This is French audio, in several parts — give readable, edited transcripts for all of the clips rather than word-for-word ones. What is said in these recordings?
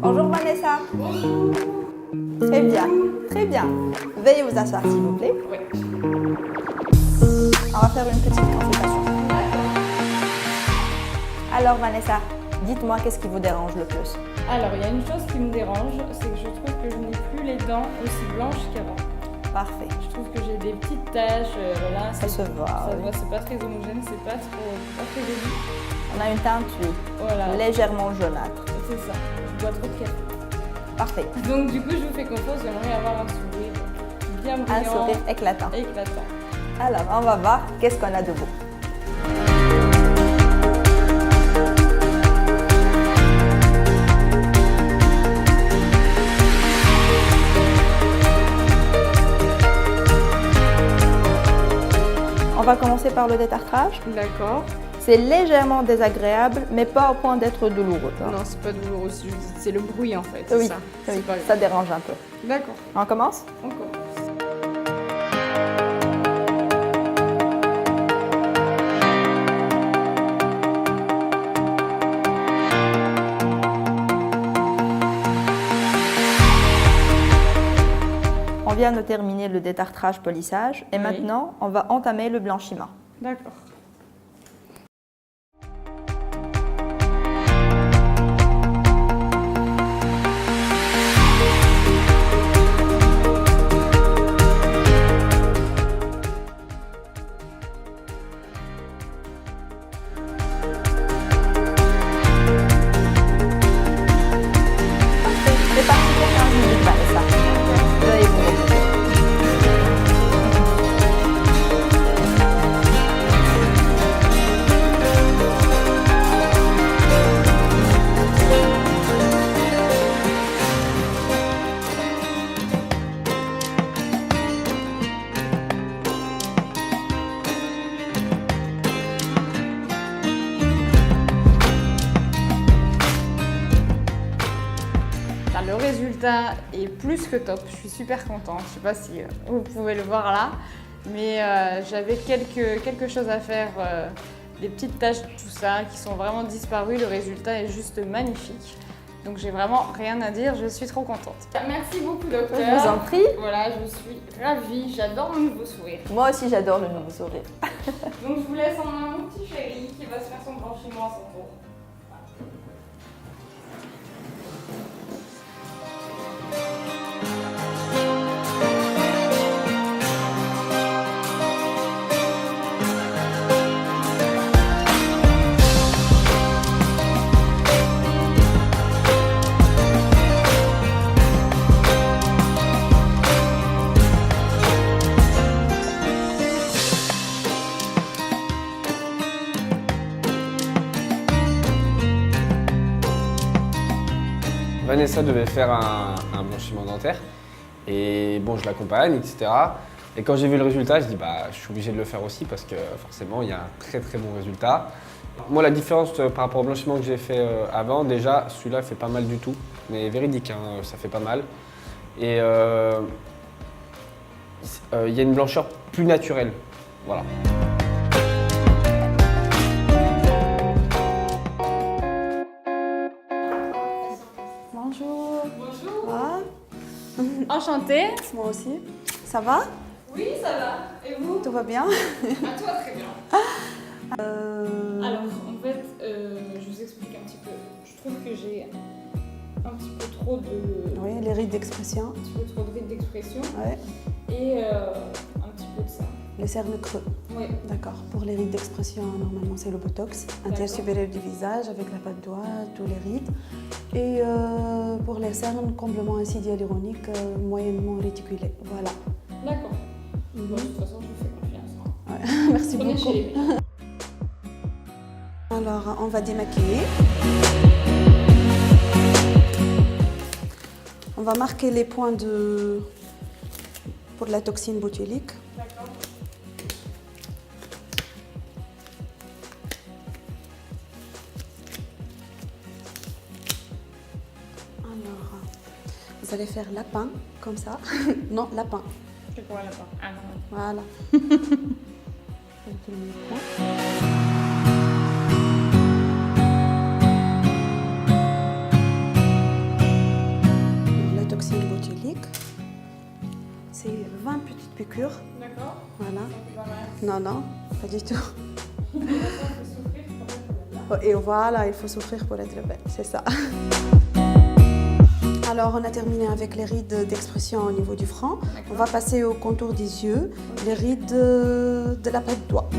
Bonjour Vanessa. Très bien, très bien. Veuillez vous asseoir s'il vous plaît. Oui. On va faire une petite consultation. Alors Vanessa, dites-moi qu'est-ce qui vous dérange le plus? Alors, il y a une chose qui me dérange, c'est que je trouve que je n'ai plus les dents aussi blanches qu'avant. Parfait. Je trouve que j'ai des petites taches, voilà. Ça se voit. Ça se Oui. voit, c'est pas très homogène, c'est pas très joli. On a une teinte Voilà, légèrement jaunâtre. c'est ça. Je bois trop de café. Parfait. Donc du coup, je vous fais confiance, j'aimerais avoir un sourire bien Un brillant, sourire éclatant. éclatant. Alors, on va voir qu'est-ce qu'on a de beau. On va commencer par le détartrage. D'accord. C'est légèrement désagréable, mais pas au point d'être douloureux. Non, c'est pas douloureux, c'est le bruit en fait. Oui, ça. oui, C'est pas ça dérange un peu. D'accord, On commence? on commence. On vient de terminer le détartrage polissage et Oui. maintenant on va entamer le blanchiment. D'accord. C'est parti pour 15 minutes, Vanessa. Veuillez vous reposer. Le résultat est plus que top, je suis super contente. Je sais pas si vous pouvez le voir là, mais j'avais quelque chose à faire, des petites taches, tout ça, qui sont vraiment disparues. Le résultat est juste magnifique. Donc j'ai vraiment rien à dire, je suis trop contente. Merci beaucoup docteur. Je vous en prie. Voilà, je suis ravie, j'adore mon nouveau sourire. Moi aussi j'adore le nouveau sourire. Donc je vous laisse en main mon petit chéri qui va se faire son blanchiment à son tour. Vanessa devait faire un blanchiment dentaire et bon, je l'accompagne, etc. Et quand j'ai vu le résultat, je dis bah, je suis obligé de le faire aussi parce que forcément il y a un très très bon résultat. Moi, la différence par rapport au blanchiment que j'ai fait avant, déjà celui-là fait pas mal du tout, mais véridique, hein, ça fait pas mal. Et il y a une blancheur plus naturelle, voilà. enchantée. Moi aussi. Ça va? Oui, ça va. Et vous? Tout va bien? À toi, très bien. Alors, en fait, je vous explique un petit peu. Je trouve que j'ai un petit peu trop de... Oui, les rides d'expression. Un petit peu trop de rides d'expression. Ouais. Et un petit peu de ça. Les cernes creux. Oui. D'accord. Pour les rides d'expression, normalement, c'est le botox intersupérieur du visage avec la patte doigt, tous les rides. Et pour les cernes, comblement acide hyaluronique moyennement réticulé. Voilà. D'accord. Bon, de toute façon, je vous fais confiance. Ouais. Merci Prenez beaucoup. chez les meilleurs. Alors, on va démaquiller. On va marquer les points pour la toxine botulique. D'accord. Alors, vous allez faire lapin, comme ça. Non, lapin. C'est quoi là-bas? Ah non. Voilà. Avec le même point. La toxine botulique, c'est 20 petites piqûres. D'accord. Voilà. Ça fait pas mal. Non, non, pas du tout. De toute façon, on peut souffrir pour être là. Et voilà, il faut souffrir pour être belle, c'est ça. Alors, on a terminé avec les rides d'expression au niveau du front. On va passer au contour des yeux, les rides de la patte doigt.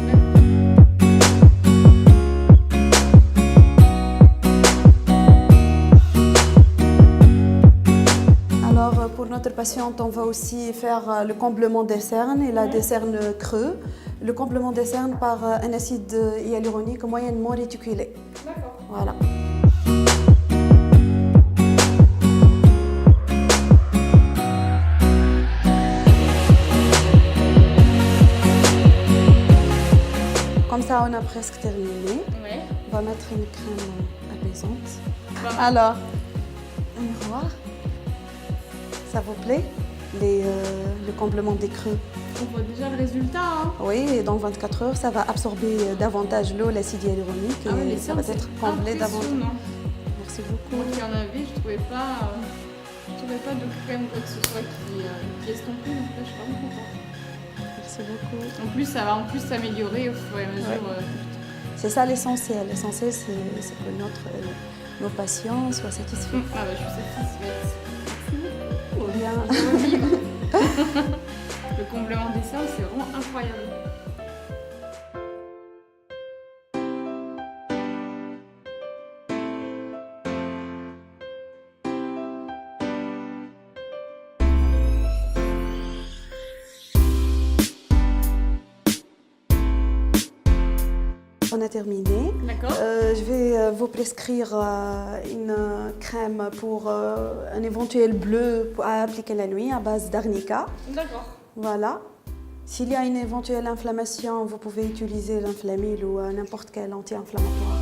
Alors, pour notre patiente, on va aussi faire le comblement des cernes. Elle a des cernes creux. Le comblement des cernes par un acide hyaluronique moyennement réticulé. D'accord. Voilà. Comme ça, on a presque terminé. Ouais. On va mettre une crème apaisante. Pas mal. Alors, un miroir. Ça vous plaît? Le comblement des creux. On voit déjà le résultat. Hein. Oui, et dans 24 heures, ça va absorber davantage l'eau, l'acide hyaluronique, et Ah oui, les ça va cernes, être c'est comblé davantage. impressionnant. Merci beaucoup. Moi qui en avais, je trouvais pas de crème ou quoi que ce soit qui estompait, donc là je suis vraiment contente. Merci beaucoup. En plus, ça va en plus s'améliorer au fur et à mesure. C'est ça l'essentiel. L'essentiel, c'est que nos patients soient satisfaits. Ah bah, je suis satisfaite. Ou bien. Le complément des cernes, c'est vraiment incroyable. On a terminé. D'accord. Je vais vous prescrire une crème pour un éventuel bleu à appliquer la nuit à base d'arnica. D'accord. Voilà. S'il y a une éventuelle inflammation, vous pouvez utiliser l'inflamil ou n'importe quel anti-inflammatoire.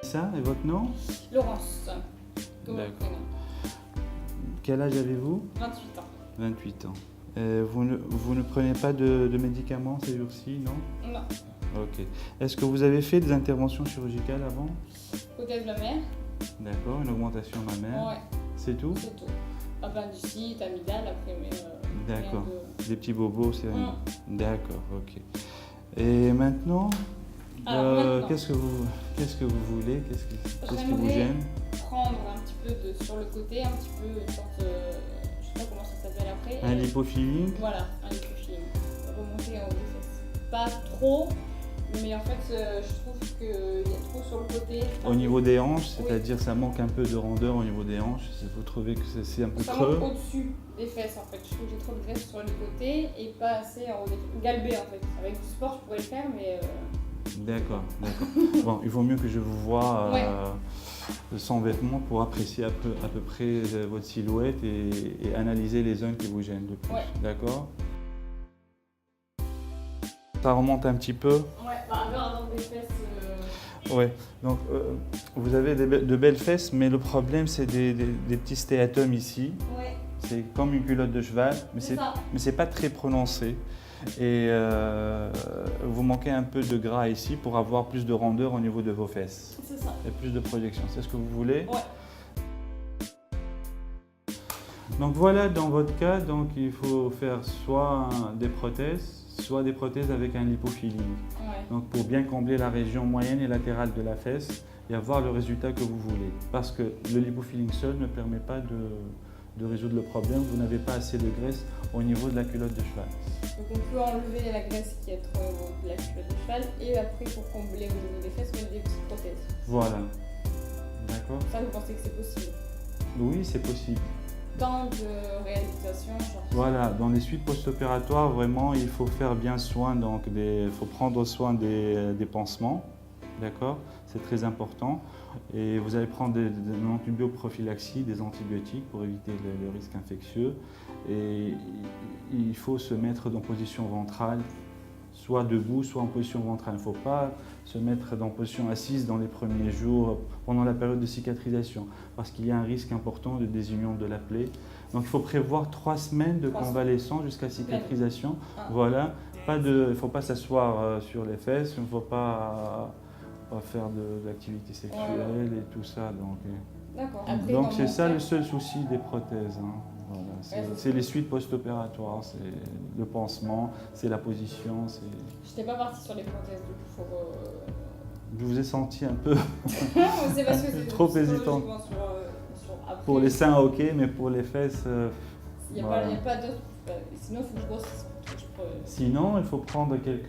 Ça, et votre nom? Laurence. Comme D'accord. prénom. Quel âge avez-vous? 28 ans. 28 ans. Vous ne prenez pas de médicaments ces jours-ci, non? Non. Ok. Est-ce que vous avez fait des interventions chirurgicales avant? Côté de la mer. D'accord, une augmentation mammaire. Ouais, C'est tout? c'est tout. Appendicite, amygdale, après, mais. D'accord. rien Des petits bobos, c'est rien. Mm. D'accord, ok. Et maintenant, Alors, maintenant. qu'est-ce que vous voulez? Qu'est-ce qui vous J'aimerais gêne? prendre un petit peu sur le côté, un petit peu une sorte. Je sais pas comment ça s'appelle après. Un lipofilling? Voilà, un lipofilling. Remonter en haut des fesses. Pas trop, mais en fait, je trouve qu'il y a trop sur le côté. Au niveau des hanches, Oui. c'est-à-dire ça manque un peu de rondeur au niveau des hanches. Vous trouvez que c'est un peu Ça creux? monte au-dessus des fesses en fait. Je trouve que j'ai trop de graisse sur les côtés et pas assez en haut des fesses. Galbé en fait. Avec du sport, je pourrais le faire, mais. D'accord, d'accord. Bon, il vaut mieux que je vous voie sans vêtements pour apprécier à peu près votre silhouette et analyser les zones qui vous gênent le plus. Ouais. D'accord? Ça remonte un petit peu. Ouais, bah avoir des fesses. Ouais. Donc, vous avez de belles fesses, mais le problème, c'est des petits stéatomes ici. Ouais, C'est comme une culotte de cheval, mais c'est ça. c'est pas très prononcé. Et vous manquez un peu de gras ici pour avoir plus de rondeur au niveau de vos fesses. C'est ça. Et plus de projection. C'est ce que vous voulez? Ouais. Donc voilà, dans votre cas, donc, il faut faire soit des prothèses avec un lipofilling. Ouais. Donc pour bien combler la région moyenne et latérale de la fesse et avoir le résultat que vous voulez. Parce que le lipofilling seul ne permet pas de résoudre le problème, vous n'avez pas assez de graisse au niveau de la culotte de cheval. Donc on peut enlever la graisse qui est trop de la culotte de cheval et après pour combler au niveau des fesses, mettre des petites prothèses. Voilà. D'accord? Ça, vous pensez que c'est possible? Oui, c'est possible. Temps de réalisation, genre. Voilà, dans les suites post-opératoires, vraiment, il faut faire bien soin, donc il faut prendre soin des pansements, d'accord? C'est très important. Et vous allez prendre des antibioprophylaxie, des antibiotiques pour éviter le risque infectieux. Et il faut se mettre en position ventrale, soit debout, soit en position ventrale. Il ne faut pas se mettre en position assise dans les premiers jours, pendant la période de cicatrisation, parce qu'il y a un risque important de désunion de la plaie. Donc il faut prévoir 3 semaines de convalescence jusqu'à cicatrisation. Voilà, il ne faut pas s'asseoir sur les fesses, il ne faut pas faire d'activité sexuelle et tout ça. Donc c'est ça le seul souci des prothèses. Hein. Voilà, c'est les suites post-opératoires, c'est le pansement, c'est la position. Je n'étais pas partie sur les prothèses, du coup, Je vous ai senti un peu c'est parce que c'est trop hésitant. Pour les seins, ok, mais pour les fesses... Il n'y a pas d'autre... Sinon, il faut que je grossisse. Sinon, il faut prendre quelques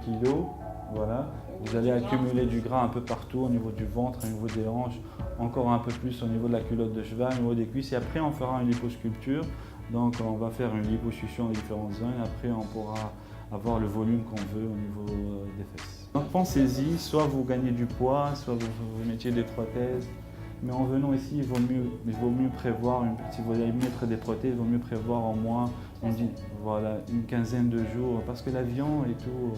kilos. Voilà. Vous allez accumuler du gras un peu partout, au niveau du ventre, au niveau des hanches, encore un peu plus au niveau de la culotte de cheval, au niveau des cuisses. Et après, on fera une liposculpture. Donc, on va faire une liposuction dans différentes zones. Après, on pourra avoir le volume qu'on veut au niveau des fesses. Donc, pensez-y, soit vous gagnez du poids, soit vous mettiez des prothèses. Mais en venant ici, il vaut mieux prévoir, si vous allez mettre des prothèses, il vaut mieux prévoir en moins une quinzaine de jours, parce que l'avion et tout...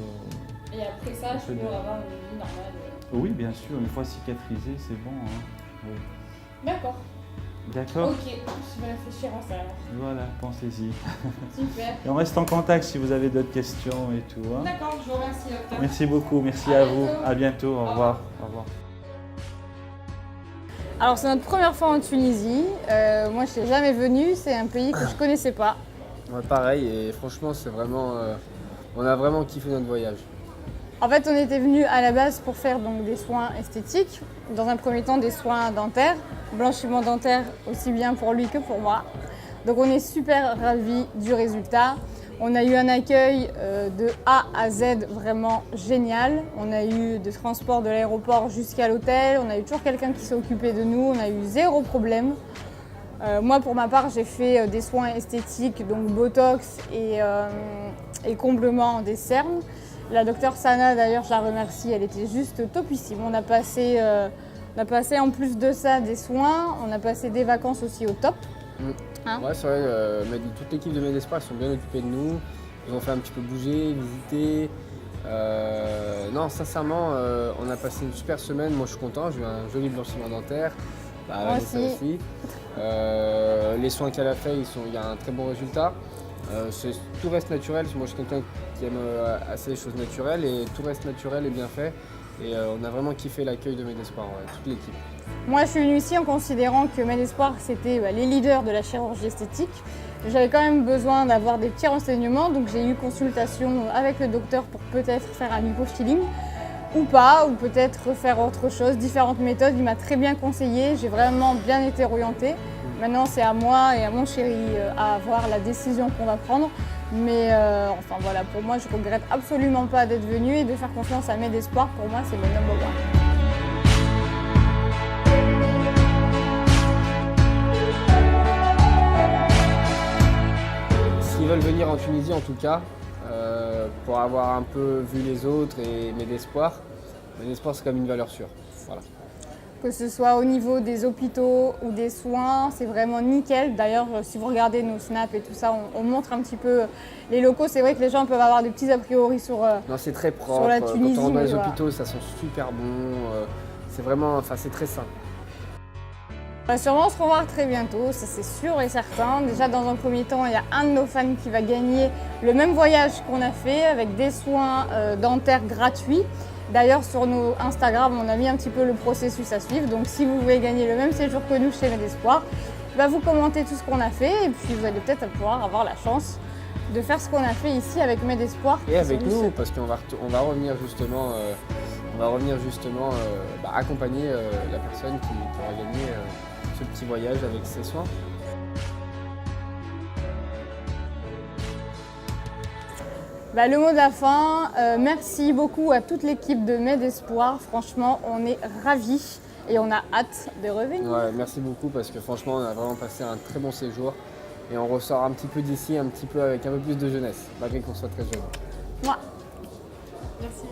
Et après ça, je peux avoir une vie normale. Oui, bien sûr, une fois cicatrisé, c'est bon. Hein. Oui. D'accord. D'accord. Ok, je vais réfléchir à ça alors. Voilà, pensez-y. Super. Et on reste en contact si vous avez d'autres questions et tout. Hein. D'accord, je vous remercie, docteur. Merci beaucoup, merci à vous. À bientôt, au revoir. Au revoir. Alors c'est notre première fois en Tunisie. Moi je n'étais jamais venue, c'est un pays que je ne connaissais pas. Ouais, pareil, et franchement, c'est vraiment, on a vraiment kiffé notre voyage. En fait, on était venu à la base pour faire donc, des soins esthétiques. Dans un premier temps, des soins dentaires, blanchiment dentaire aussi bien pour lui que pour moi. Donc on est super ravis du résultat. On a eu un accueil de A à Z vraiment génial. On a eu des transports de l'aéroport jusqu'à l'hôtel. On a eu toujours quelqu'un qui s'est occupé de nous. On a eu zéro problème. Moi, pour ma part, j'ai fait des soins esthétiques, donc botox et comblement des cernes. La docteure Sana, d'ailleurs, je la remercie, elle était juste topissime. On a passé en plus de ça des soins, on a passé des vacances aussi au top. Hein? Ouais, c'est vrai, toute l'équipe de Medespoir, ils sont bien occupés de nous. Ils ont fait un petit peu bouger, visiter. Non, sincèrement, on a passé une super semaine. Moi, je suis content, j'ai eu un joli blanchiment dentaire. Moi aussi. Les soins qu'elle a fait, il y a un très bon résultat. Tout reste naturel. Moi, je suis quelqu'un qui aime assez les choses naturelles et tout reste naturel et bien fait. Et on a vraiment kiffé l'accueil de Medespoir, toute l'équipe. Moi, je suis venue ici en considérant que Medespoir, c'était les leaders de la chirurgie esthétique. J'avais quand même besoin d'avoir des petits renseignements, donc j'ai eu consultation avec le docteur pour peut-être faire un lipofilling ou pas, ou peut-être faire autre chose, différentes méthodes. Il m'a très bien conseillé, j'ai vraiment bien été orientée. Maintenant, c'est à moi et à mon chéri à avoir la décision qu'on va prendre. Mais enfin voilà, pour moi, je regrette absolument pas d'être venue et de faire confiance à Medespoir. Pour moi, c'est le number one. S'ils veulent venir en Tunisie, en tout cas, pour avoir un peu vu les autres et Medespoir, c'est comme une valeur sûre. Voilà. Que ce soit au niveau des hôpitaux ou des soins, c'est vraiment nickel. D'ailleurs, si vous regardez nos snaps et tout ça, on montre un petit peu les locaux. C'est vrai que les gens peuvent avoir des petits a priori sur la Tunisie. Non, c'est très propre. Quand on rentre dans les hôpitaux, ça sent super bon. C'est vraiment, c'est très sain. On va sûrement se revoir très bientôt, ça c'est sûr et certain. Déjà dans un premier temps, il y a un de nos fans qui va gagner le même voyage qu'on a fait avec des soins dentaires gratuits. D'ailleurs sur nos Instagram, on a mis un petit peu le processus à suivre. Donc si vous voulez gagner le même séjour que nous chez Medespoir, vous commentez tout ce qu'on a fait et puis vous allez peut-être pouvoir avoir la chance de faire ce qu'on a fait ici avec Medespoir. Et avec nous, parce qu'on va revenir justement, accompagner la personne qui aura gagné ce petit voyage avec ses soins. Le mot de la fin, merci beaucoup à toute l'équipe de Medespoir. Franchement, on est ravis et on a hâte de revenir. Ouais, merci beaucoup parce que franchement, on a vraiment passé un très bon séjour et on ressort un petit peu d'ici, un petit peu avec un peu plus de jeunesse, malgré qu'on soit très jeune. Moi. Merci.